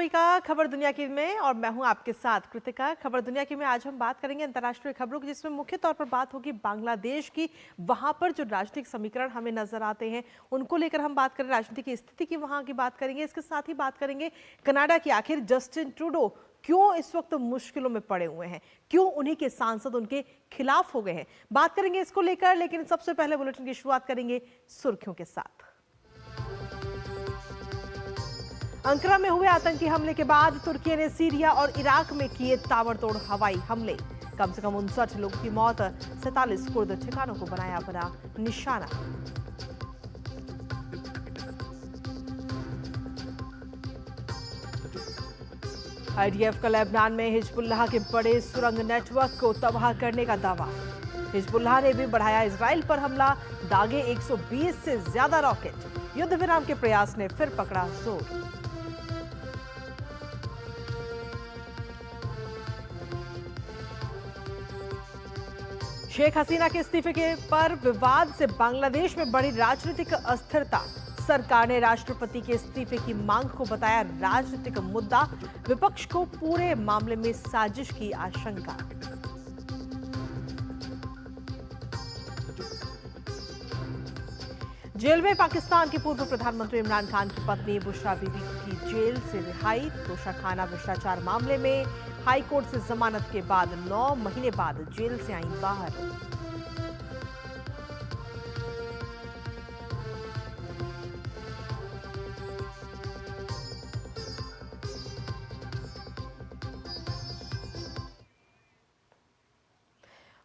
सभी का खबर दुनिया की में और मैं हूं आपके साथ कृतिका। खबर दुनिया की में आज हम बात करेंगे अंतर्राष्ट्रीय खबरों की, जिसमें मुख्य तौर पर बात होगी बांग्लादेश की। वहां पर जो राजनीतिक समीकरण हमें नजर आते हैं उनको लेकर हम बात करें, राजनीति की स्थिति की वहां की बात करेंगे। इसके साथ ही बात करेंगे कनाडा की। आखिर जस्टिन ट्रूडो क्यों इस वक्त मुश्किलों में पड़े हुए हैं, क्यों उन्हीं के सांसद उनके खिलाफ हो गए हैं, बात करेंगे इसको लेकर। लेकिन सबसे पहले बुलेटिन की शुरुआत करेंगे सुर्खियों के साथ। अंकारा में हुए आतंकी हमले के बाद तुर्की ने सीरिया और इराक में किए ताबड़तोड़ हवाई हमले। कम से कम 59 लोगों की मौत, 47 कुर्द ठिकानों को बनाया अपना निशाना। आईडीएफ का लेबनान में हिजबुल्लाह के बड़े सुरंग नेटवर्क को तबाह करने का दावा। हिजबुल्लाह ने भी बढ़ाया इजराइल पर हमला, दागे 120 से ज्यादा रॉकेट। युद्ध विराम के प्रयास ने फिर पकड़ा जोर। शेख हसीना के इस्तीफे के पर विवाद से बांग्लादेश में बड़ी राजनीतिक अस्थिरता। सरकार ने राष्ट्रपति के इस्तीफे की मांग को बताया राजनीतिक मुद्दा। विपक्ष को पूरे मामले में साजिश की आशंका। जेल में पाकिस्तान के पूर्व प्रधानमंत्री इमरान खान की पत्नी बुशरा बीबी की जेल से रिहाई। तोशाखाना भ्रष्टाचार मामले में हाईकोर्ट से जमानत के बाद 9 महीने बाद जेल से आई बाहर।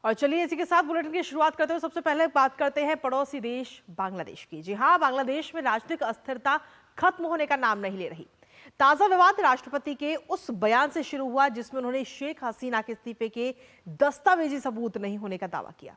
और चलिए इसी के साथ बुलेटिन की शुरुआत करते हुए सबसे पहले बात करते हैं पड़ोसी देश बांग्लादेश की। जी हां, बांग्लादेश में राजनीतिक अस्थिरता खत्म होने का नाम नहीं ले रही। ताजा विवाद राष्ट्रपति के उस बयान से शुरू हुआ जिसमें उन्होंने शेख हसीना के इस्तीफे के दस्तावेजी सबूत नहीं होने का दावा किया,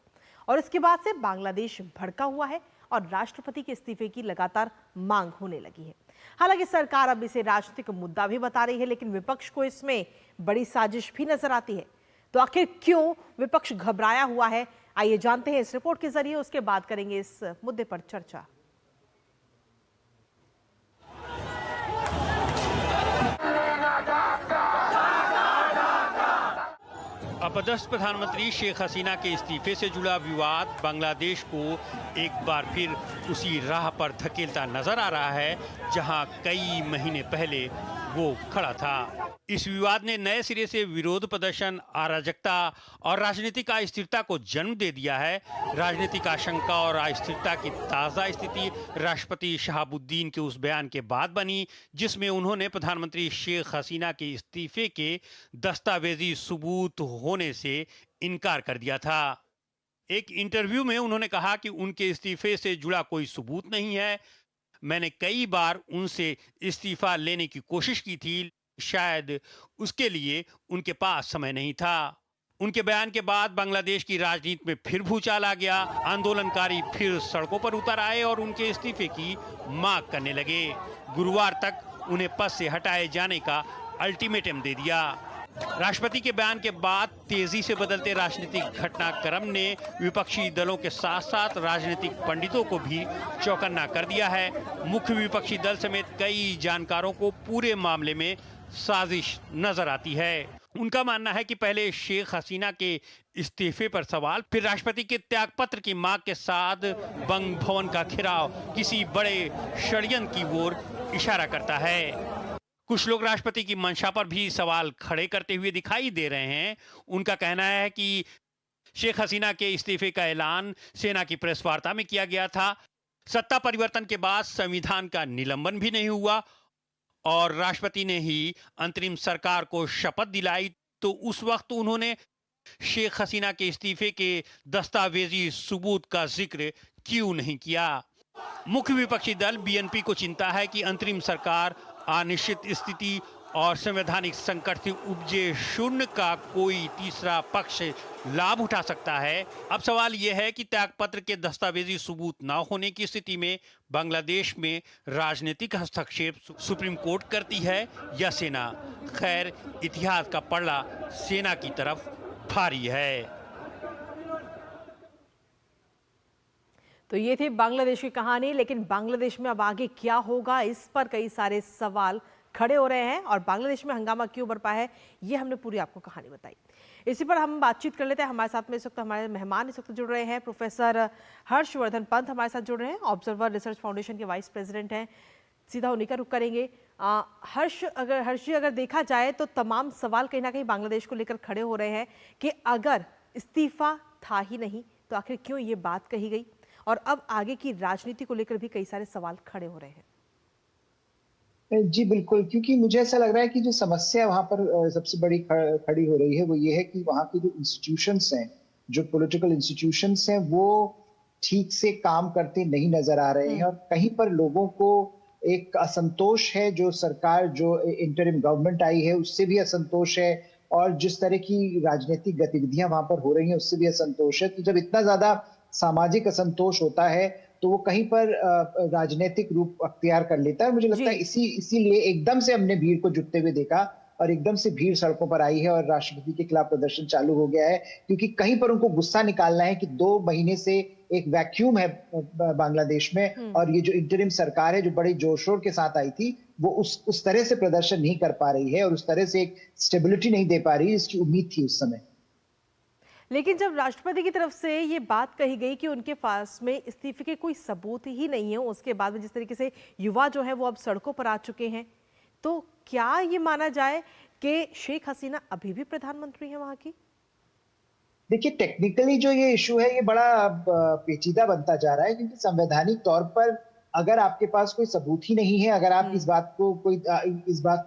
और इसके बाद से बांग्लादेश भड़का हुआ है और राष्ट्रपति के इस्तीफे की लगातार मांग होने लगी है। हालांकि सरकार अब इसे राजनीतिक मुद्दा भी बता रही है, लेकिन विपक्ष को इसमें बड़ी साजिश भी नजर आती है। तो आखिर क्यों विपक्ष घबराया हुआ है, आइए जानते हैं इस रिपोर्ट के जरिए। उसके बाद करेंगे इस मुद्दे पर चर्चा। अपदस्थ प्रधानमंत्री शेख हसीना के इस्तीफे से जुड़ा विवाद बांग्लादेश को एक बार फिर उसी राह पर धकेलता नजर आ रहा है जहां कई महीने पहले वो खड़ा था। इस विवाद ने नए सिरे से विरोध प्रदर्शन, अराजकता और राजनीतिक अस्थिरता को जन्म दे दिया है। राजनीतिक आशंका और अस्थिरता की ताजा स्थिति राष्ट्रपति शहाबुद्दीन के उस बयान के बाद बनी जिसमें उन्होंने प्रधानमंत्री शेख हसीना के इस्तीफे के दस्तावेजी सबूत होने से इनकार कर दिया था। एक इंटरव्यू में उन्होंने कहा कि उनके इस्तीफे से जुड़ा कोई सबूत नहीं है। मैंने कई बार उनसे इस्तीफा लेने की कोशिश की थी, शायद उसके लिए उनके पास समय नहीं था। उनके बयान के बाद बांग्लादेश की राजनीति में फिर भूचाल आ गया। आंदोलनकारी फिर सड़कों पर उतर आए और उनके इस्तीफे की मांग करने लगे। गुरुवार तक उन्हें पद से हटाए जाने का अल्टीमेटम दे दिया। राष्ट्रपति के बयान के बाद तेजी से बदलते राजनीतिक घटनाक्रम ने विपक्षी दलों के साथ साथ राजनीतिक पंडितों को भी चौकन्ना कर दिया है। मुख्य विपक्षी दल समेत कई जानकारों को पूरे मामले में साजिश नजर आती है। उनका मानना है कि पहले शेख हसीना के इस्तीफे पर सवाल, फिर राष्ट्रपति के त्यागपत्र की मांग के साथ बंग भवन का घेराव किसी बड़े षड्यंत्र की ओर इशारा करता है। कुछ लोग राष्ट्रपति की मंशा पर भी सवाल खड़े करते हुए दिखाई दे रहे हैं। उनका कहना है कि शेख हसीना के इस्तीफे का ऐलान सेना की प्रेस वार्ता में किया गया था। सत्ता परिवर्तन के बाद संविधान का निलंबन भी नहीं हुआ और राष्ट्रपति ने ही अंतरिम सरकार को शपथ दिलाई, तो उस वक्त उन्होंने शेख हसीना के इस्तीफे के दस्तावेजी सबूत का जिक्र क्यों नहीं किया। मुख्य विपक्षी दल बीएनपी को चिंता है कि अंतरिम सरकार अनिश्चित स्थिति और संवैधानिक संकट से उपजे शून्य का कोई तीसरा पक्ष लाभ उठा सकता है। अब सवाल यह है कि त्यागपत्र के दस्तावेजी सबूत न होने की स्थिति में बांग्लादेश में राजनीतिक हस्तक्षेप सुप्रीम कोर्ट करती है या सेना। खैर, इतिहास का पलड़ा सेना की तरफ भारी है। तो ये थी बांग्लादेश की कहानी, लेकिन बांग्लादेश में अब आगे क्या होगा, इस पर कई सारे सवाल खड़े हो रहे हैं और बांग्लादेश में हंगामा क्यों बरपा है, ये हमने पूरी आपको कहानी बताई। इसी पर हम बातचीत कर लेते हैं। हमारे साथ में इस वक्त हमारे मेहमान इस वक्त जुड़ रहे हैं। प्रोफेसर हर्षवर्धन पंत हमारे साथ जुड़ रहे हैं, ऑब्जर्वर रिसर्च फाउंडेशन के वाइस प्रेसिडेंट हैं। सीधा उन्हीं का रुख करेंगे। हर्ष जी, अगर देखा जाए तो तमाम सवाल कहीं ना कहीं बांग्लादेश को लेकर खड़े हो रहे हैं कि अगर इस्तीफा था ही नहीं तो आखिर क्यों ये बात कही गई, और अब आगे की राजनीति को लेकर भी कई सारे सवाल खड़े हो रहे हैं। जी बिल्कुल, क्योंकि मुझे ऐसा लग रहा है कि जो समस्या वहाँ पर सबसे बड़ी खड़ी हो रही है वो ये है कि वहाँ की जो इंस्टीट्यूशंस हैं, जो पॉलिटिकल इंस्टीट्यूशंस हैं, वो ठीक से काम करते नहीं नजर आ रहे हैं और कहीं पर लोगों को एक असंतोष है। जो सरकार, जो इंटरिम गवर्नमेंट आई है, उससे भी असंतोष है और जिस तरह की राजनीतिक गतिविधियां वहां पर हो रही हैं उससे भी असंतोष है। तो जब इतना ज्यादा सामाजिक असंतोष होता है तो वो कहीं पर राजनीतिक रूप अख्तियार कर लेता है। मुझे लगता है इसीलिए एकदम से हमने भीड़ को जुटते हुए देखा और एकदम से भीड़ सड़कों पर आई है और राष्ट्रपति के खिलाफ प्रदर्शन चालू हो गया है, क्योंकि कहीं पर उनको गुस्सा निकालना है कि 2 महीने से एक वैक्यूम है बांग्लादेश में और ये जो इंटरिम सरकार है जो बड़े जोर शोर के साथ आई थी वो उस तरह से प्रदर्शन नहीं कर पा रही है और उस तरह से एक स्टेबिलिटी नहीं दे पा रही, इसकी उम्मीद थी उस समय। लेकिन जब राष्ट्रपति की तरफ से ये बात कही गई कि उनके पास में इस्तीफे के कोई सबूत ही नहीं है, उसके बाद में जिस तरीके से युवा जो है वो अब सड़कों पर आ चुके हैं, तो क्या ये माना जाए कि शेख हसीना अभी भी प्रधानमंत्री हैं वहां की? देखिए, टेक्निकली जो ये इशू है ये बड़ा पेचीदा बनता जा रहा है, क्योंकि संवैधानिक तौर पर अगर आपके पास कोई सबूत ही नहीं है, अगर आप इस बात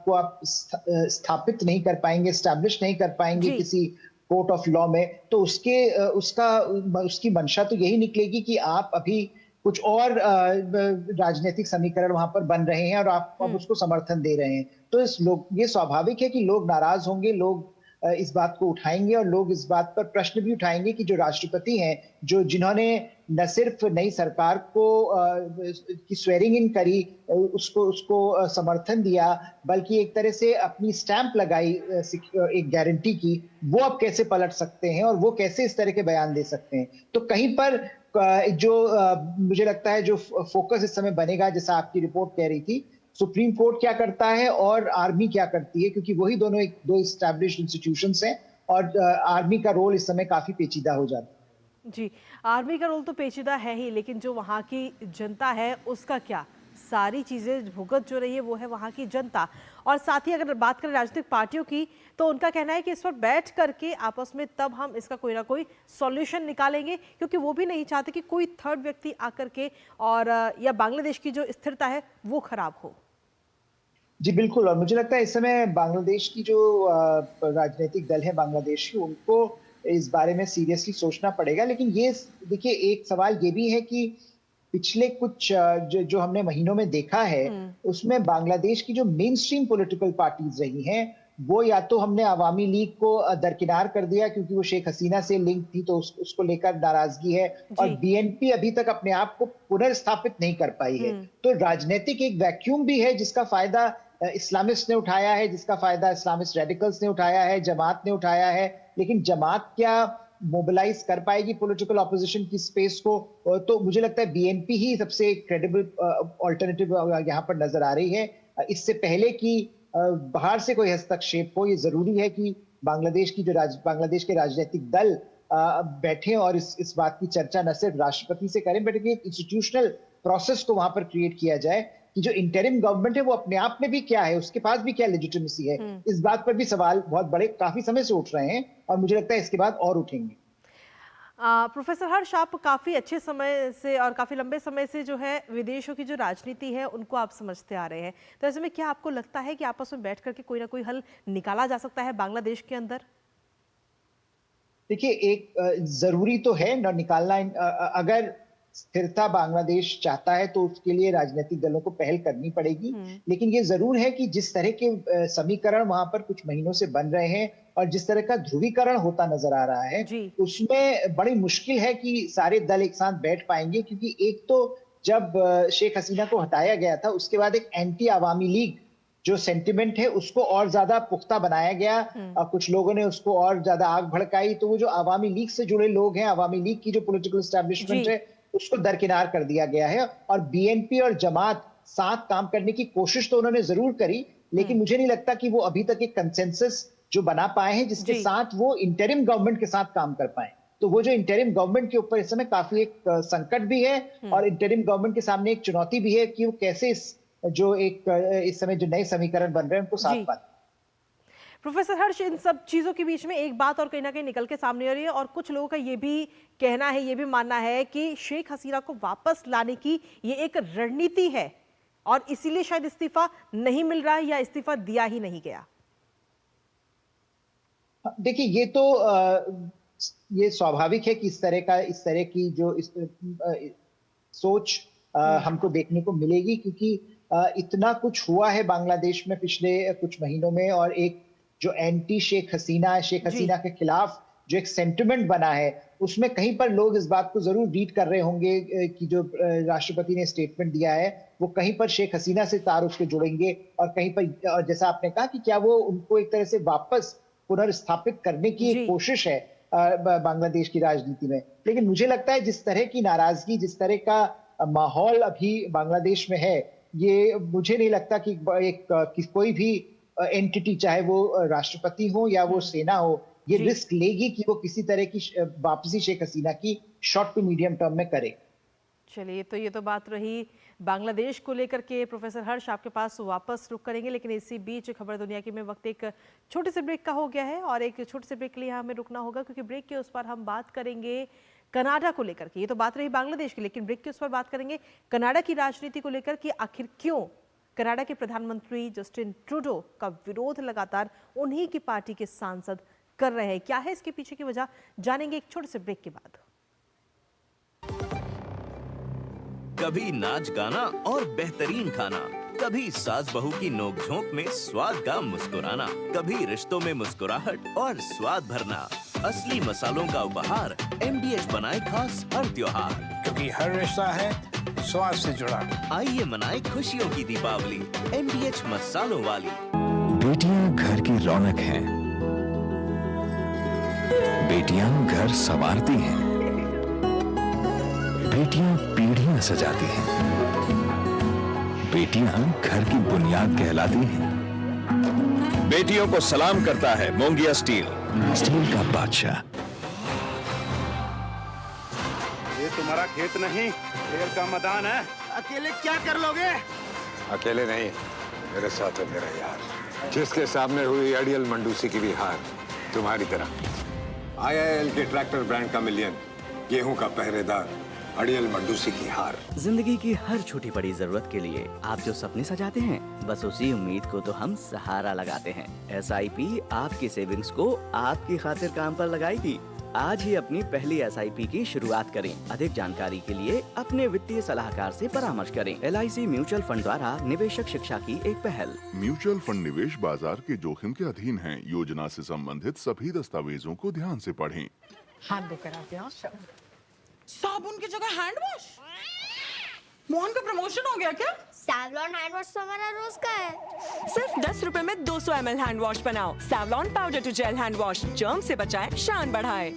को आप स्थापित नहीं कर पाएंगे, एस्टैब्लिश नहीं कर पाएंगे किसी कोर्ट ऑफ लॉ में, तो उसकी मंशा तो यही निकलेगी कि आप अभी कुछ और राजनीतिक समीकरण वहां पर बन रहे हैं और आप अब उसको समर्थन दे रहे हैं। तो ये स्वाभाविक है कि लोग नाराज होंगे, लोग इस बात को उठाएंगे और लोग इस बात पर प्रश्न भी उठाएंगे कि जो राष्ट्रपति हैं, जिन्होंने न सिर्फ नई सरकार को की स्वेरिंग इन करी, उसको समर्थन दिया, बल्कि एक तरह से अपनी स्टैंप लगाई एक गारंटी की, वो अब कैसे पलट सकते हैं और वो कैसे इस तरह के बयान दे सकते हैं। तो कहीं पर मुझे लगता है जो फोकस इस समय बनेगा, जैसा आपकी रिपोर्ट कह रही थी, सुप्रीम कोर्ट क्या करता है और आर्मी क्या करती है, क्योंकि वही दो एस्टैब्लिश्ड इंस्टीट्यूशंस हैं और आर्मी का रोल इस समय काफी पेचीदा हो जाता है। जी, आर्मी का रोल तो पेचीदा है ही, लेकिन जो वहाँ की जनता है उसका क्या? सारी चीज़ें भुगत जो रही है वो है वहाँ की जनता। और साथ ही अगर बात करें राजनीतिक पार्टियों की, तो उनका कहना है कि इस पर बैठ करके आपस में तब हम इसका कोई ना कोई सॉल्यूशन निकालेंगे, क्योंकि वो भी नहीं चाहते कि कोई थर्ड व्यक्ति आकर के और या बांग्लादेश की जो स्थिरता है वो खराब हो। जी बिल्कुल, और मुझे लगता है इस समय बांग्लादेश की जो राजनीतिक दल है बांग्लादेश की, उनको इस बारे में सीरियसली सोचना पड़ेगा। लेकिन ये देखिए, एक सवाल ये भी है कि पिछले कुछ जो हमने महीनों में देखा है, उसमें बांग्लादेश की जो मेन स्ट्रीम पॉलिटिकल पार्टीज रही हैं, वो या तो हमने अवामी लीग को दरकिनार कर दिया क्योंकि वो शेख हसीना से लिंक थी, तो उसको लेकर नाराजगी है, और बीएनपी अभी तक अपने आप को पुनर्स्थापित नहीं कर पाई है। तो राजनीतिक एक वैक्यूम भी है जिसका फायदा इस्लामिस्ट ने उठाया है, जिसका फायदा इस्लामिस्ट रेडिकल्स ने उठाया है, जमात ने उठाया है। लेकिन जमात क्या मोबिलाइज कर पाएगी पॉलिटिकल ऑपोजिशन की स्पेस को? तो मुझे लगता है बीएनपी ही सबसे क्रेडिबल ऑल्टरनेटिव यहाँ पर नजर आ रही है। इससे पहले कि बाहर से कोई हस्तक्षेप हो, ये जरूरी है कि बांग्लादेश के राजनीतिक दल बैठे और इस बात की चर्चा न सिर्फ राष्ट्रपति से करें, बल्कि एक इंस्टीट्यूशनल प्रोसेस को वहां पर क्रिएट किया जाए कि जो इंटरिम गवर्नमेंट है वो अपने आप में भी क्या है, उसके पास भी क्या लेजिटिमेसी है। इस बात पर भी सवाल बहुत बड़े काफी समय से उठ रहे हैं और मुझे लगता है इसके बाद और उठेंगे। प्रोफेसर हर्ष, आप काफ़ी अच्छे समय से और काफ़ी लंबे समय से जो है विदेशों की जो राजनीति है उनको आप समझते आ रहे हैं, तो ऐसे में क्या आपको लगता है कि आपस में बैठ करके कोई ना कोई हल निकाला जा सकता है बांग्लादेश के अंदर? देखिए, एक जरूरी तो है न निकालना। अगर स्थिरता बांग्लादेश चाहता है तो उसके लिए राजनीतिक दलों को पहल करनी पड़ेगी। लेकिन ये जरूर है कि जिस तरह के समीकरण वहां पर कुछ महीनों से बन रहे हैं और जिस तरह का ध्रुवीकरण होता नजर आ रहा है, उसमें बड़ी मुश्किल है कि सारे दल एक साथ बैठ पाएंगे, क्योंकि एक तो जब शेख हसीना को हटाया गया था उसके बाद एक एंटी अवामी लीग जो सेंटिमेंट है उसको और ज्यादा पुख्ता बनाया गया और कुछ लोगों ने उसको और ज्यादा आग भड़काई। तो वो जो अवामी लीग से जुड़े लोग हैं, अवामी लीग की जो पॉलिटिकल एस्टैब्लिशमेंट है, उसको दरकिनार कर दिया गया है। और बीएनपी और जमात साथ काम करने की कोशिश तो उन्होंने जरूर करी, लेकिन मुझे नहीं लगता कि वो अभी तक एक कंसेंसस जो बना पाए हैं जिसके साथ वो इंटरिम गवर्नमेंट के साथ काम कर पाए। तो वो जो इंटरिम गवर्नमेंट के ऊपर इस समय काफी एक संकट भी है और इंटरिम गवर्नमेंट के सामने एक चुनौती भी है कि वो कैसे इस समय जो नए समीकरण बन रहे हैं उनको साथ पाते। प्रोफेसर हर्ष, इन सब चीजों के बीच में एक बात और कहीं ना कहीं निकल के सामने आ रही है और कुछ लोगों का ये भी कहना है, ये भी मानना है कि शेख हसीना को वापस लाने की ये एक रणनीति है और इसीलिए शायद इस्तीफा नहीं मिल रहा है या इस्तीफा दिया ही नहीं गया। देखिए, ये स्वाभाविक है कि इस तरह की जो सोच हमको देखने को मिलेगी, क्योंकि इतना कुछ हुआ है बांग्लादेश में पिछले कुछ महीनों में और एक जो एंटी शेख हसीना के खिलाफ जो एक सेंटिमेंट बना है, उसमें कहीं पर लोग इस बात को जरूर रीड कर रहे होंगे कि जो राष्ट्रपति ने स्टेटमेंट दिया है वो कहीं पर शेख हसीना से तारुफ के जुड़ेंगे और कहीं पर, और जैसा आपने कहा कि क्या वो उनको एक तरह से वापस पुनर्स्थापित करने की एक कोशिश है बांग्लादेश की राजनीति में। लेकिन मुझे लगता है जिस तरह की नाराजगी, जिस तरह का माहौल अभी बांग्लादेश में है, ये मुझे नहीं लगता कि कोई भी एंटिटी, चाहे वो राष्ट्रपति हो या वो सेना हो, ये रिस्क लेगी कि वो किसी तरह की वापसी शेख हसीना की शॉर्ट टू मीडियम टर्म में करे। चलिए, तो ये तो बात रही बांग्लादेश को लेकर के। प्रोफेसर हर्ष, आपके पास वापस रुक करेंगे, लेकिन इसी बीच खबर दुनिया की में वक्त एक छोटे से ब्रेक का हो गया है और एक छोटे से ब्रेक के लिए हमें रुकना होगा, क्योंकि ब्रेक के उस पर हम बात करेंगे कनाडा को लेकर के। ये तो बात रही बांग्लादेश की, लेकिन ब्रेक के उस पर बात करेंगे कनाडा की राजनीति को लेकर कि आखिर क्यों कनाडा के प्रधानमंत्री जस्टिन ट्रूडो का विरोध लगातार उन्हीं की पार्टी के सांसद कर रहे हैं। क्या है इसके पीछे की वजह, जानेंगे एक छोटे से ब्रेक के बाद। कभी नाच गाना और बेहतरीन खाना, कभी सास बहू की नोक-झोंक में स्वाद का मुस्कुराना, कभी रिश्तों में मुस्कुराहट और स्वाद भरना। असली मसालों का उपहार MDH बनाए खास हर त्योहार, क्योंकि हर रिश्ता है स्वाद से जुड़ा। आइए मनाए खुशियों की दीपावली MDH मसालों वाली। बेटियां घर की रौनक हैं, बेटियां घर संवारती हैं, बेटियां पीढ़ियां सजाती हैं, बेटियां घर की बुनियाद कहलाती हैं। बेटियों को सलाम करता है मोंगिया स्टील, स्टील का बादशाह। ये तुम्हारा खेत नहीं, खेल का मैदान है। अकेले क्या कर लोगे? अकेले नहीं, मेरे साथ है मेरा यार, जिसके सामने हुई अड़ियल मंडूसी की भी हार तुम्हारी तरह। IIL के ट्रैक्टर ब्रांड का मिलियन, गेहूं का पहरेदार, अड़ियल मंडूसी की हार। जिंदगी की हर छोटी बड़ी जरूरत के लिए आप जो सपने सजाते हैं, बस उसी उम्मीद को तो हम सहारा लगाते हैं। SIP आपकी सेविंग्स को आपकी खातिर काम पर लगाएगी। आज ही अपनी पहली SIP की शुरुआत करें। अधिक जानकारी के लिए अपने वित्तीय सलाहकार से परामर्श करें। LIC म्यूचुअल फंड द्वारा निवेशक शिक्षा की एक पहल। म्यूचुअल फंड निवेश बाजार के जोखिम के अधीन हैं। योजना से संबंधित सभी दस्तावेजों को ध्यान से पढ़ें। हाथ धो कर आते हैं। साबुन की जगह हैंड वॉश। मोहन का प्रमोशन हो गया क्या? सैवलॉन हैंड वॉश तो हमारा रोज का है। सिर्फ 10 रुपए में 200 ml हैंड वॉश बनाओ। Savlon powder to gel hand wash, germ से बचाए, शान बढ़ाए।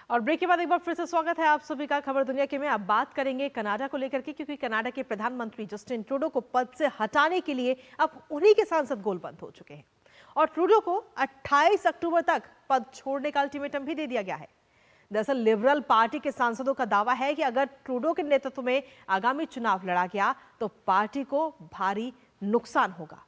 और ब्रेक के बाद एक बार फिर से स्वागत है आप सभी का खबर दुनिया के में। अब बात करेंगे कनाडा को लेकर के, क्योंकि कनाडा के प्रधानमंत्री जस्टिन ट्रूडो को पद से हटाने के लिए अब उन्हीं के सांसद गोलबंद हो चुके हैं और ट्रूडो को 28 अक्टूबर तक पद छोड़ने का अल्टीमेटम भी दे दिया गया है। दरअसल लिबरल पार्टी के सांसदों का दावा है कि अगर ट्रूडो के नेतृत्व में आगामी चुनाव लड़ा गया तो पार्टी को भारी नुकसान होगा।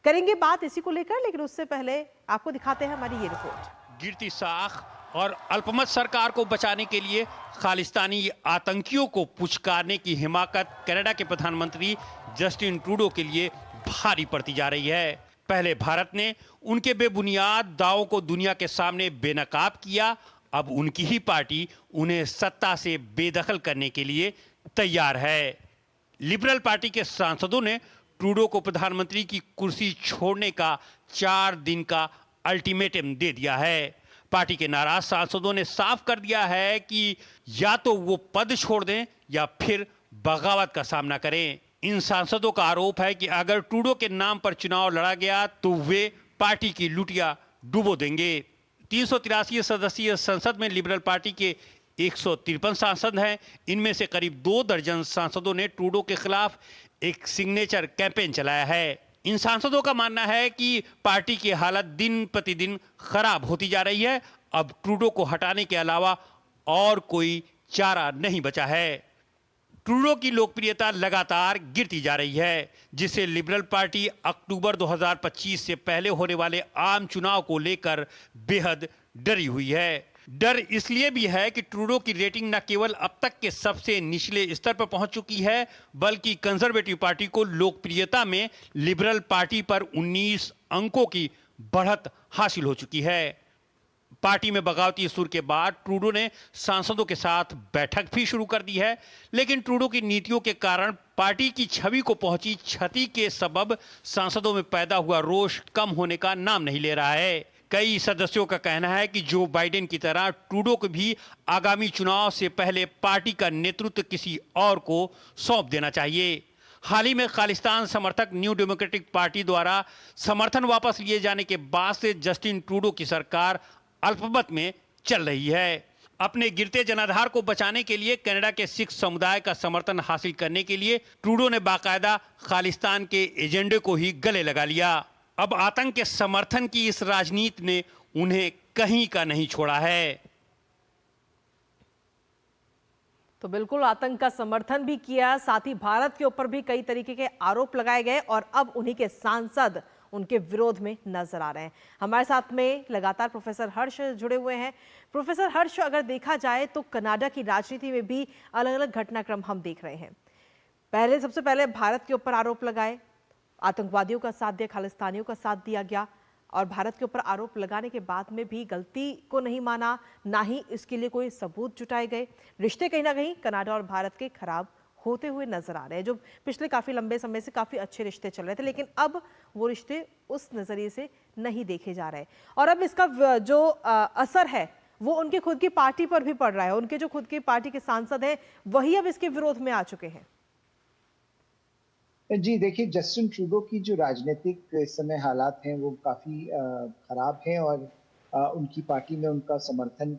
करेंगे बात इसी को लेकर, लेकिन उससे पहले आपको दिखाते हैं हमारी ये रिपोर्ट। गिरती साख और अल्पमत सरकार को बचाने के लिए खालिस्तानी आतंकियों को पुचकारने की हिमाकत कनाडा के प्रधानमंत्री जस्टिन ट्रूडो के लिए भारी पड़ती जा रही है। पहले भारत ने उनके बेबुनियाद दावों को दुनिया के सामने बेनकाब किया, अब उनकी ही पार्टी उन्हें सत्ता से बेदखल करने के लिए तैयार है। लिबरल पार्टी के सांसदों ने ट्रूडो को प्रधानमंत्री की कुर्सी छोड़ने का 4 दिन का अल्टीमेटम दे दिया है। पार्टी के नाराज सांसदों ने साफ कर दिया है कि या तो वो पद छोड़ दें या फिर बगावत का सामना करें। इन सांसदों का आरोप है कि अगर ट्रूडो के नाम पर चुनाव लड़ा गया तो वे पार्टी की लुटिया डुबो देंगे। 383 सदस्यीय संसद में लिबरल पार्टी के 153 सांसद हैं। इनमें से करीब 2 दर्जन सांसदों ने ट्रूडो के खिलाफ एक सिग्नेचर कैंपेन चलाया है। इन सांसदों का मानना है कि पार्टी की हालत दिन प्रतिदिन खराब होती जा रही है। अब ट्रूडो को हटाने के अलावा और कोई चारा नहीं बचा है। ट्रूडो की लोकप्रियता लगातार गिरती जा रही है, जिससे लिबरल पार्टी अक्टूबर 2025 से पहले होने वाले आम चुनाव को लेकर बेहद डरी हुई है। डर इसलिए भी है कि ट्रूडो की रेटिंग न केवल अब तक के सबसे निचले स्तर पर पहुंच चुकी है, बल्कि कंजर्वेटिव पार्टी को लोकप्रियता में लिबरल पार्टी पर 19 अंकों की बढ़त हासिल हो चुकी है। पार्टी में बगावती सुर के बाद ट्रूडो ने सांसदों के साथ बैठक भी शुरू कर दी है, लेकिन ट्रूडो की नीतियों के कारण पार्टी की छवि को पहुंची क्षति के सबब सांसदों में पैदा हुआ रोष कम होने का नाम नहीं ले रहा है। कई सदस्यों का कहना है कि जो बाइडेन की तरह ट्रूडो को भी आगामी चुनाव से पहले पार्टी का नेतृत्व किसी और को सौंप देना चाहिए। हाल ही में खालिस्तान समर्थक न्यू डेमोक्रेटिक पार्टी द्वारा समर्थन वापस लिए जाने के बाद से जस्टिन ट्रूडो की सरकार अल्पमत में चल रही है। अपने गिरते जनाधार को बचाने के लिए कनाडा के सिख समुदाय का समर्थन हासिल करने के लिए ट्रूडो ने बाकायदा खालिस्तान के एजेंडे को ही गले लगा लिया। अब आतंक के समर्थन की इस राजनीति ने उन्हें कहीं का नहीं छोड़ा है। तो बिल्कुल आतंक का समर्थन भी किया, साथ ही भारत के ऊपर भी कई तरीके के आरोप लगाए गए और अब उन्हीं के सांसद उनके विरोध में नजर आ रहे हैं। हमारे साथ में लगातार प्रोफेसर हर्ष जुड़े हुए हैं। प्रोफेसर हर्ष, अगर देखा जाए तो कनाडा की राजनीति में भी अलग अलग घटनाक्रम हम देख रहे हैं। सबसे पहले भारत के ऊपर आरोप लगाए, आतंकवादियों का साथ दिया, खालिस्तानियों का साथ दिया गया और भारत के ऊपर आरोप लगाने के बाद में भी गलती को नहीं माना, ना ही इसके लिए कोई सबूत जुटाए गए। रिश्ते कहीं ना कहीं कनाडा और भारत के खराब होते हुए नजर आ रहे हैं, जो पिछले काफी लंबे समय से काफी अच्छे रिश्ते चल रहे थे, लेकिन अब वो रिश्ते उस नजरिए से नहीं देखे जा रहे और अब इसका जो असर है वो उनकी खुद की पार्टी पर भी पड़ रहा है। उनके जो खुद की पार्टी के सांसद हैं वही अब इसके विरोध में आ चुके हैं। जी देखिए, जस्टिन ट्रूडो की जो राजनीतिक इस समय हालात हैं वो काफी खराब हैं और उनकी पार्टी में उनका समर्थन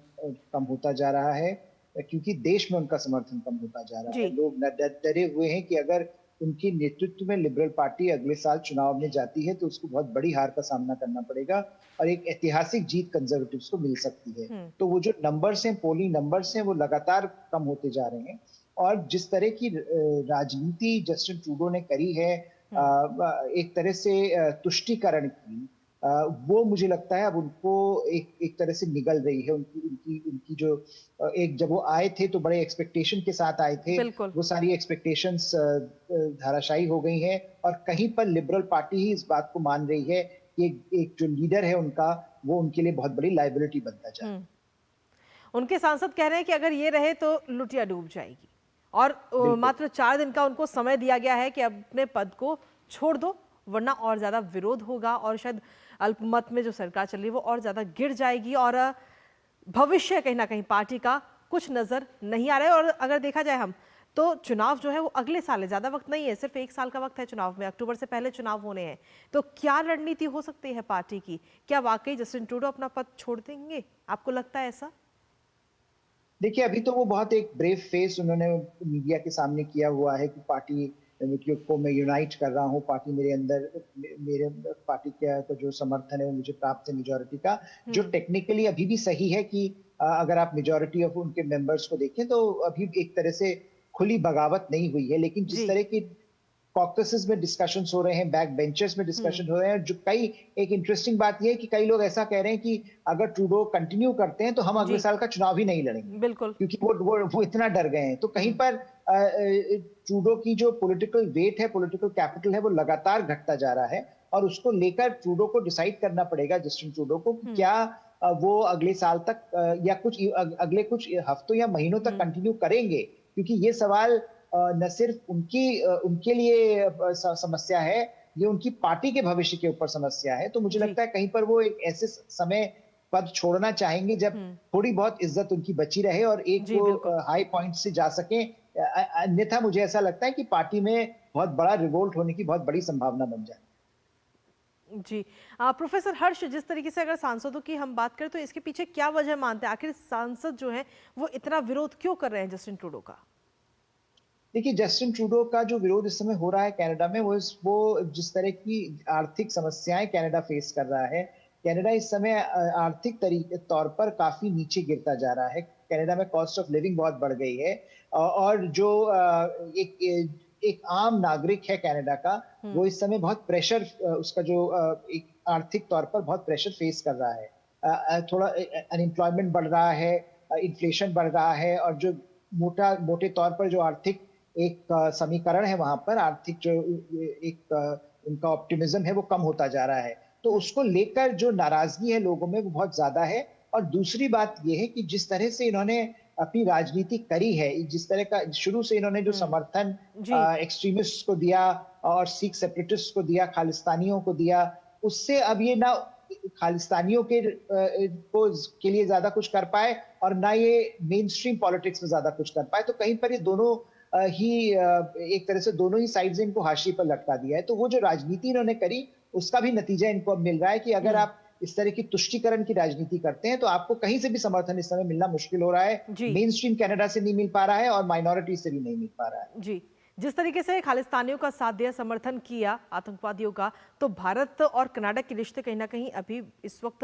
कम होता जा रहा है, क्योंकि देश में उनका समर्थन कम होता जा रहा है। लोग डरे हुए हैं कि अगर उनके नेतृत्व में लिबरल पार्टी अगले साल चुनाव में जाती है तो उसको बहुत बड़ी हार का सामना करना पड़ेगा और एक ऐतिहासिक जीत कंजर्वेटिव्स को मिल सकती है। तो वो जो नंबर्स हैं, पोलिंग नंबर्स हैं, वो लगातार कम होते जा रहे हैं और जिस तरह की राजनीति जस्टिन ट्रूडो ने करी है, एक तरह से तुष्टीकरण की, वो मुझे लगता है अब उनको एक तरह से निगल रही है। उनकी जो जब वो आए थे तो बड़े एक्सपेक्टेशन के साथ आए थे, वो सारी एक्सपेक्टेशंस धाराशायी हो गई हैं और कहीं पर लिबरल पार्टी ही इस बात को मान रही है कि एक जो लीडर है उनका, वो उनके लिए बहुत बड़ी लायबिलिटी बनता जाए। उनके सांसद कह रहे हैं कि अगर ये रहे तो लुटिया डूब जाएगी और मात्र 4 दिन का उनको समय दिया गया है कि अपने पद को छोड़ दो, वरना और ज्यादा विरोध होगा और शायद अल्पमत में जो सरकार चल रही है वो और ज्यादा गिर जाएगी और भविष्य कहीं ना कहीं पार्टी का कुछ नजर नहीं आ रहा है। और अगर देखा जाए हम तो चुनाव जो है वो अगले साल है, ज्यादा वक्त नहीं है, सिर्फ 1 साल का वक्त है चुनाव में, अक्टूबर से पहले चुनाव होने हैं। तो क्या रणनीति हो सकती है पार्टी की? क्या वाकई जस्टिन ट्रूडो अपना पद छोड़ देंगे? आपको लगता है ऐसा? देखिए, अभी तो वो बहुत एक ब्रेव फेस उन्होंने मीडिया के सामने किया हुआ है कि पार्टी को मैं यूनाइट कर रहा हूँ, पार्टी मेरे पार्टी का जो समर्थन है वो मुझे प्राप्त है मेजॉरिटी का, जो टेक्निकली अभी भी सही है कि अगर आप मेजॉरिटी ऑफ उनके मेंबर्स को देखें तो अभी एक तरह से खुली बगावत नहीं हुई है। लेकिन जिस तरह की कॉकसेस में डिस्कशंस हो रहे हैं, बैक बेंचर्स में डिस्कशन हो रहे हैं, जो एक इंटरेस्टिंग बात यह है कि कई लोग ऐसा कह रहे हैं कि अगर ट्रूडो कंटिन्यू करते हैं तो हम अगले साल का चुनाव ही नहीं लड़ेंगे, बिल्कुल, क्योंकि वो इतना डर गए हैं। तो कहीं पर ट्रूडो की जो पॉलिटिकल वेट है, पॉलिटिकल कैपिटल है, वो लगातार घटता जा रहा है और उसको लेकर ट्रूडो को डिसाइड करना पड़ेगा, जस्टिन ट्रूडो को, क्या वो अगले साल तक या अगले कुछ हफ्तों या महीनों तक कंटिन्यू करेंगे, क्योंकि ये सवाल न सिर्फ उनके लिए समस्या है, ये उनकी पार्टी के भविष्य के ऊपर समस्या है। तो मुझे लगता है कहीं पर वो एक ऐसे समय पद छोड़ना चाहेंगे जब थोड़ी बहुत इज्जत उनकी बची रहे और एक वो हाई पॉइंट से जा सके। अन्यथा मुझे ऐसा लगता है कि पार्टी में बहुत बड़ा रिवोल्ट होने की बहुत बड़ी संभावना बन जाए। जी प्रोफेसर हर्ष, जिस तरीके से अगर सांसदों की हम बात करें तो इसके पीछे क्या वजह मानते हैं? आखिर सांसद जो है वो इतना विरोध क्यों कर रहे हैं जस्टिन ट्रूडो का? देखिए, जस्टिन ट्रूडो का जो विरोध इस समय हो रहा है कनाडा में, वो जिस तरह की आर्थिक समस्याएं कनाडा फेस कर रहा है, कनाडा इस समय आर्थिक तौर पर काफी नीचे गिरता जा रहा है। कनाडा में कॉस्ट ऑफ लिविंग बहुत बढ़ गई है और जो एक आम नागरिक है कनाडा का, वो इस समय बहुत प्रेशर, उसका जो एक आर्थिक तौर पर बहुत प्रेशर फेस कर रहा है। थोड़ा अनएम्प्लॉयमेंट बढ़ रहा है, इन्फ्लेशन बढ़ रहा है और जो मोटे तौर पर जो आर्थिक एक समीकरण है वहां पर, आर्थिक जो एक उनका ऑप्टिमिज्म है वो कम होता जा रहा है। तो उसको लेकर जो नाराजगी है लोगों में वो बहुत ज्यादा है। और दूसरी बात ये है कि जिस तरह से इन्होंने अपनी राजनीति करी है, जिस तरह का शुरू से इन्होंने जो समर्थन एक्सट्रीमिस्ट को दिया और सिख सेपरेटिस्ट को दिया, खालिस्तानियों को दिया, उससे अब ये ना खालिस्तानियों के लिए ज्यादा कुछ कर पाए और ना ये मेन स्ट्रीम पॉलिटिक्स में ज्यादा कुछ कर पाए। तो कहीं पर ये दोनों ही एक तरह से दोनों ही साइड से इनको हाशिए पर लटका दिया है। तो वो जो राजनीति इन्होंने करी उसका भी नतीजा इनको अब मिल रहा है कि अगर आप इस तरह की तुष्टीकरण की राजनीति करते हैं तो आपको कहीं से भी समर्थन इस समय मिलना मुश्किल हो रहा है। मेन स्ट्रीम कनाडा से नहीं मिल पा रहा है और माइनॉरिटी से भी नहीं मिल पा रहा है। जी, जिस तरीके से खालिस्तानियों का साथ दिया, समर्थन किया आतंकवादियों का, तो भारत और कनाडा के रिश्ते कहीं ना कहीं अभी इस वक्त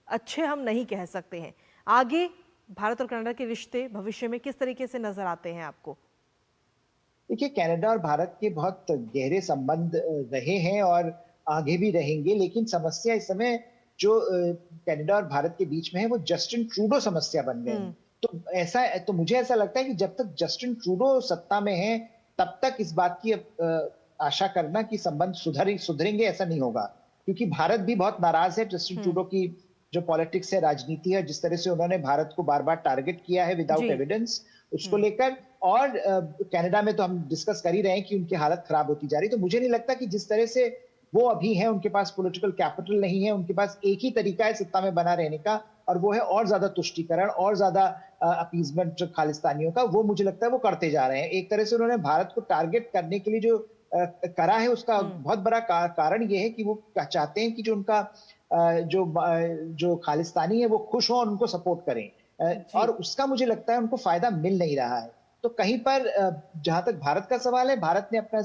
अच्छे हम नहीं कह सकते हैं। आगे भारत और कनाडा के रिश्ते भविष्य में किस तरीके से नजर आते हैं आपको? देखिए, कनाडा और भारत के बहुत गहरे संबंध रहे हैं और आगे भी रहेंगे, लेकिन समस्या इस समय जो कनाडा और भारत के बीच में है वो जस्टिन ट्रूडो समस्या बन गई। तो मुझे ऐसा लगता है कि जब तक जस्टिन ट्रूडो सत्ता में है तब तक इस बात की आशा करना कि संबंध सुधरेंगे ऐसा नहीं होगा, क्योंकि भारत भी बहुत नाराज है जस्टिन ट्रूडो की जो पॉलिटिक्स है, राजनीति है, जिस तरह से उन्होंने भारत को बार बार टारगेट किया है विदाउट एविडेंस, उसको लेकर। और कनाडा में तो हम डिस्कस कर ही रहे हैं कि उनकी हालत खराब होती जा रही। तो मुझे नहीं लगता कि जिस तरह से वो अभी है, उनके पास पॉलिटिकल कैपिटल नहीं है, उनके पास एक ही तरीका है सत्ता में बना रहने का और वो है और ज्यादा तुष्टीकरण और ज्यादा अपीजमेंट खालिस्तानियों का। वो मुझे लगता है वो करते जा रहे हैं। एक तरह से उन्होंने भारत को टारगेट करने के लिए जो करा है उसका बहुत बड़ा कारण ये है कि वो चाहते हैं कि जो उनका जो खालिस्तानी है वो खुश हो और उनको सपोर्ट करें, और उसका मुझे लगता है उनको फायदा मिल नहीं रहा है। तो कहीं पर जहां तक भारत का सवाल है, भारत ने अपना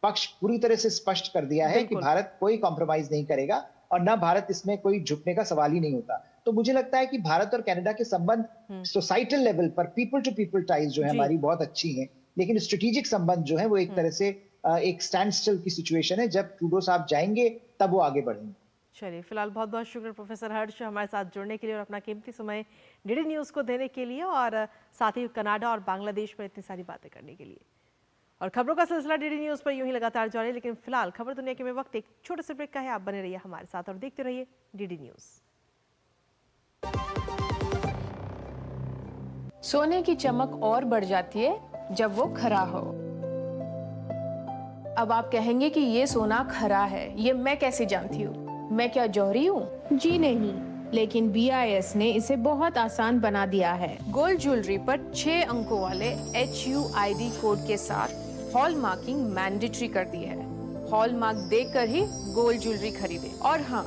पक्ष पूरी तरह से स्पष्ट कर दिया है कि भारत कोई कॉम्प्रोमाइज नहीं करेगा और ना भारत इसमें कोई झुकने का सवाल ही नहीं होता। तो मुझे लगता है कि भारत और कनाडा के संबंध सोसाइटल लेवल पर, पीपल टू पीपल टाइज जो है हमारी बहुत अच्छी है, लेकिन स्ट्रेटेजिक संबंध जो है वो एक तरह से एक स्टैंड स्टिल की सिचुएशन है। जब ट्रूडो साहब जाएंगे तब वो आगे बढ़ेंगे। चलिए, फिलहाल बहुत बहुत शुक्रिया प्रोफेसर हर्ष हमारे साथ जुड़ने के लिए और अपना कीमती समय डीडी न्यूज़ को देने के लिए, और साथ ही कनाडा और बांग्लादेश पर इतनी सारी बातें करने के लिए। और खबरों का सिलसिला डीडी न्यूज़ पर यूं ही लगातार जारी, लेकिन फिलहाल खबर दुनिया के में वक्त एक छोटे से ब्रेक का है। आप बने रहिए हमारे साथ और देखते रहिए डीडी न्यूज़। सोने की चमक और बढ़ जाती है जब वो खरा हो। अब आप कहेंगे कि ये सोना खरा है, ये मैं कैसे जानती हूँ? मैं क्या जौहरी हूँ? जी नहीं, लेकिन BIS ने इसे बहुत आसान बना दिया है। गोल्ड ज्वेलरी पर 6 अंकों वाले HUID कोड के साथ हॉल मार्किंग मैंडेटरी कर दी है। हॉल मार्क देखकर ही गोल्ड ज्वेलरी खरीदें। और हाँ,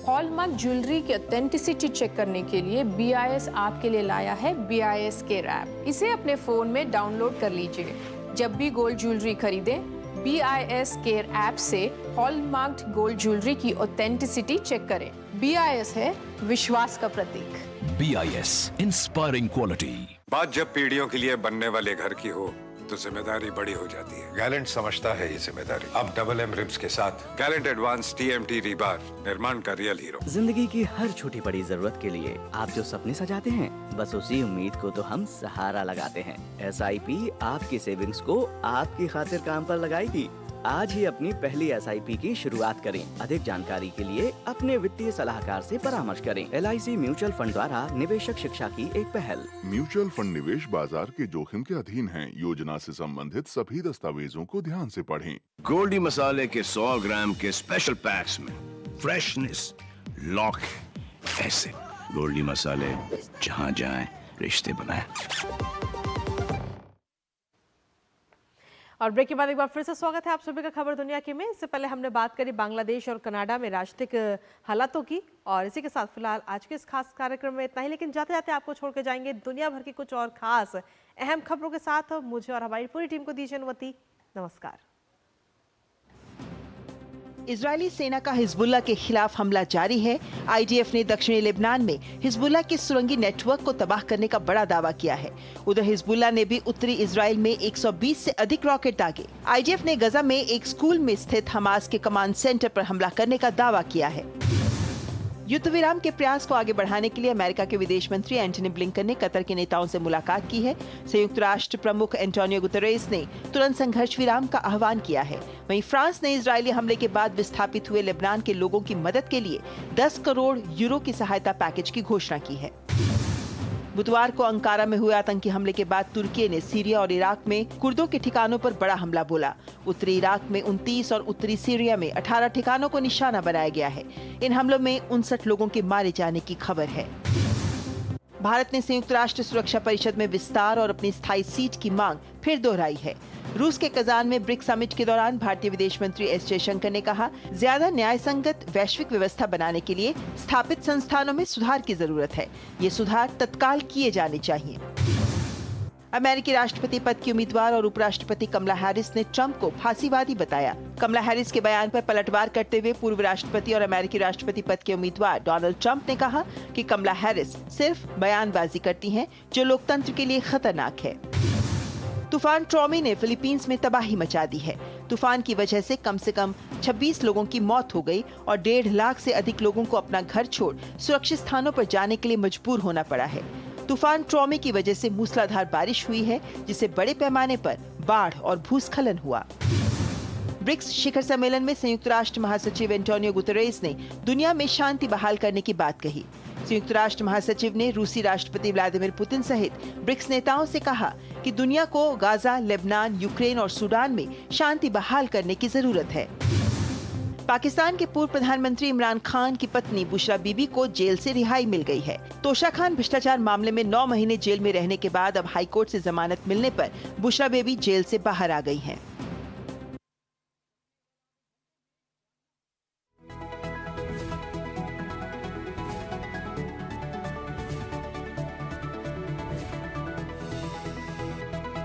हॉलमार्क ज्वेलरी की ऑथेंटिसिटी चेक करने के लिए BIS आपके लिए लाया है BIS केयर ऐप। इसे अपने फोन में डाउनलोड कर लीजिए। जब भी गोल्ड ज्वेलरी खरीदें, BIS केयर ऐप से हॉलमार्क्ड गोल्ड ज्वेलरी की ऑथेंटिसिटी चेक करें। BIS है विश्वास का प्रतीक। BIS inspiring quality. बात जब पीढ़ियों के लिए बनने वाले घर की हो तो जिम्मेदारी बड़ी हो जाती है। गैलेंट समझता है ये जिम्मेदारी। अब डबल M रिब्स के साथ गैलेंट एडवांस TMT रीबार, निर्माण का रियल हीरो। जिंदगी की हर छोटी बड़ी जरूरत के लिए आप जो सपने सजाते हैं, बस उसी उम्मीद को तो हम सहारा लगाते हैं। SIP आपकी सेविंग्स को आपकी खातिर काम पर लगाएगी। आज ही अपनी पहली SIP की शुरुआत करें। अधिक जानकारी के लिए अपने वित्तीय सलाहकार से परामर्श करें। LIC म्यूचुअल फंड द्वारा निवेशक शिक्षा की एक पहल। म्यूचुअल फंड निवेश बाजार के जोखिम के अधीन हैं। योजना से संबंधित सभी दस्तावेजों को ध्यान से पढ़ें। गोल्डी मसाले के 100 ग्राम के स्पेशल पैक्स में फ्रेशनेस लॉक ऐसे। गोल्डी मसाले, जहां जाएं रिश्ते बनाएं। और ब्रेक के बाद एक बार फिर से स्वागत है आप सभी का खबर दुनिया की में। इससे पहले हमने बात करी बांग्लादेश और कनाडा में राजनीतिक हालातों की, और इसी के साथ फिलहाल आज के इस खास कार्यक्रम में इतना ही। लेकिन जाते जाते आपको छोड़ के जाएंगे दुनिया भर की कुछ और खास अहम खबरों के साथ। मुझे और हमारी पूरी टीम को दीजिए अनुमति। नमस्कार। इजरायली सेना का हिजबुल्लाह के खिलाफ हमला जारी है। आईडीएफ ने दक्षिणी लेबनान में हिजबुल्लाह के सुरंगी नेटवर्क को तबाह करने का बड़ा दावा किया है। उधर हिजबुल्लाह ने भी उत्तरी इजराइल में 120 से अधिक रॉकेट दागे। आईडीएफ ने गजा में एक स्कूल में स्थित हमास के कमांड सेंटर पर हमला करने का दावा किया है। युद्ध विराम के प्रयास को आगे बढ़ाने के लिए अमेरिका के विदेश मंत्री एंटनी ब्लिंकन ने कतर के नेताओं से मुलाकात की है। संयुक्त राष्ट्र प्रमुख एंटोनियो गुतेरेस ने तुरंत संघर्ष विराम का आह्वान किया है। वहीं फ्रांस ने इजरायली हमले के बाद विस्थापित हुए लेबनान के लोगों की मदद के लिए 10 करोड़ यूरो की सहायता पैकेज की घोषणा की है। बुधवार को अंकारा में हुए आतंकी हमले के बाद तुर्की ने सीरिया और इराक में कुर्दों के ठिकानों पर बड़ा हमला बोला। उत्तरी इराक में 29 और उत्तरी सीरिया में 18 ठिकानों को निशाना बनाया गया है। इन हमलों में 59 लोगों के मारे जाने की खबर है। भारत ने संयुक्त राष्ट्र सुरक्षा परिषद में विस्तार और अपनी स्थायी सीट की मांग फिर दोहराई है। रूस के कजान में ब्रिक्स समिट के दौरान भारतीय विदेश मंत्री एस जयशंकर ने कहा, ज्यादा न्याय संगत वैश्विक व्यवस्था बनाने के लिए स्थापित संस्थानों में सुधार की जरूरत है। ये सुधार तत्काल किए जाने चाहिए। अमेरिकी राष्ट्रपति पद की उम्मीदवार और उपराष्ट्रपति कमला हैरिस ने ट्रंप को फांसीवादी बताया। कमला हैरिस के बयान पर पलटवार करते हुए पूर्व राष्ट्रपति और अमेरिकी राष्ट्रपति पद के उम्मीदवार डोनाल्ड ट्रंप ने कहा कि कमला हैरिस सिर्फ बयानबाजी करती हैं, जो लोकतंत्र के लिए खतरनाक है। तूफान ट्रॉमी ने फिलीपींस में तबाही मचा दी है। तूफान की वजह से कम 26 लोगों की मौत हो गई और 1.5 लाख से अधिक लोगों को अपना घर छोड़ सुरक्षित स्थानों पर जाने के लिए मजबूर होना पड़ा है। तूफान ट्रॉमी की वजह से मूसलाधार बारिश हुई है, जिससे बड़े पैमाने पर बाढ़ और भूस्खलन हुआ। ब्रिक्स शिखर सम्मेलन में संयुक्त राष्ट्र महासचिव एंटोनियो गुतेरेस ने दुनिया में शांति बहाल करने की बात कही। संयुक्त राष्ट्र महासचिव ने रूसी राष्ट्रपति व्लादिमीर पुतिन सहित ब्रिक्स नेताओं से कहा कि दुनिया को गाजा, लेबनान, यूक्रेन और सूडान में शांति बहाल करने की जरूरत है। पाकिस्तान के पूर्व प्रधानमंत्री इमरान खान की पत्नी बुशरा बीबी को जेल से रिहाई मिल गई है। तोशा खान भ्रष्टाचार मामले में 9 महीने जेल में रहने के बाद अब हाईकोर्ट से जमानत मिलने पर बुशरा बीबी जेल से बाहर आ गई हैं।